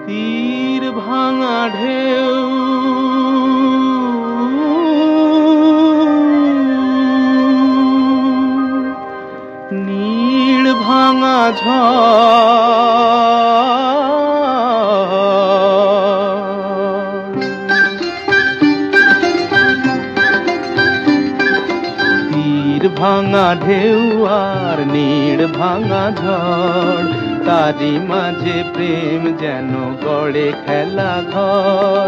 তীর ভাঙা ঢেউ নীড় ভাঙা ঝড়, তীর ভাঙা ঢেউ আর নীড় ভাঙা ঝড়, তারি মাঝে প্রেম যেন গড়ে খেলা ঘর।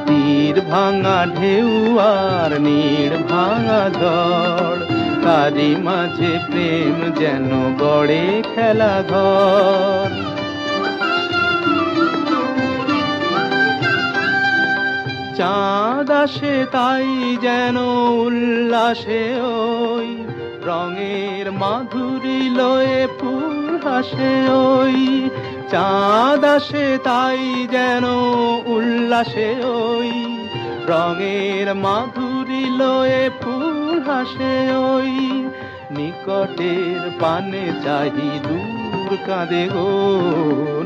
তীর ভাঙা ঢেউ আর নীড় ভাঙা ঝড়, তারি মাঝে প্রেম যেন গড়ে খেলা ঘর। চাঁদ আসে তাই যেন উল্লাসে ওই, রঙের মাধুরী লয়ে ফুল হাসে ওই। চাঁদ আসে তাই যেন উল্লাসে ওই, রঙের মাধুরী লয়ে ফুল হাসে ওই। নিকটের পানে চাহি দূর কাঁদে গো,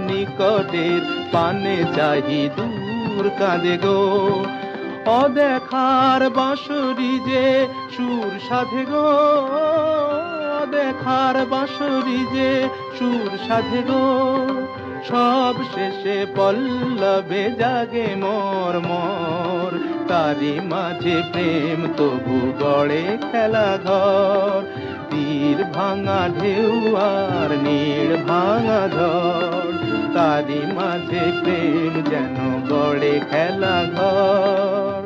নিকটের পানে চাহি দূর কাঁদে গো। অদেখার বাঁশরি যে সুর সাধে গো, অদেখার বাঁশরি যে সুর সাধে গো। সব শেষে পল্লবে জাগে মোর মোর, তারি মাঝে প্রেম তবু গড়ে খেলা ঘর। তীর ভাঙা ঢেউ আর নীড় ভাঙা ঝড়, তারি মাঝে প্রেম যেন গড়ে খেলা ঘর।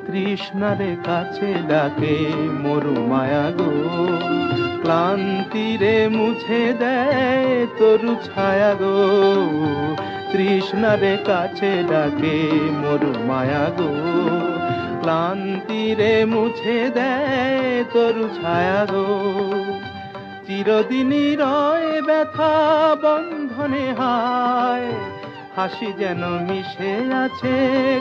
কৃষ্ণারে কাছে ডাকে মরু মায়া গো, ক্লান্তিরে মুছে দেয় তরু ছায়া গো। কৃষ্ণারে কাছে ডাকে মরু মায়া গো, ক্লান্তিরে মুছে দেয় তরু ছায়া গো। চিরদিনই রয় ব্যথা বন্ধনে হায়, হাসি যেন মিশে আছে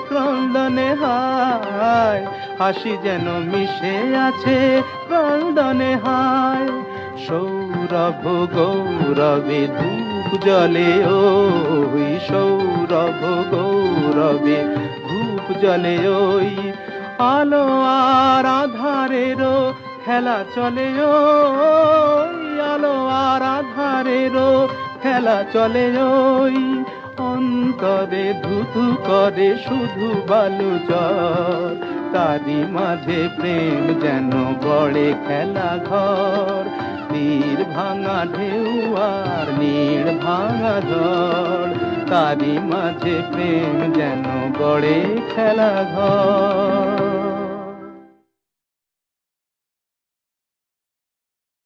ক্রন্দনে হায়, হাসি যেন মিশে আছে ক্রন্দনে হায়। সৌরভ গৌরবে ধূপ জ্বলে ওই, সৌরভ গৌরবে ধূপ জ্বলে ওই। আলো আর আধারেরও খেলা চলে ওই, আলো আর আধারেরও খেলা চলে ওই। অন্তরে ধুধু করে শুধু বালু জল, তারি মাঝে প্রেম যেন গড়ে খেলা ঘর। তীর ভাঙা ঢেউ আর নীড় ভাঙা ঝড়, তারি মাঝে প্রেম যেন গড়ে খেলা ঘর।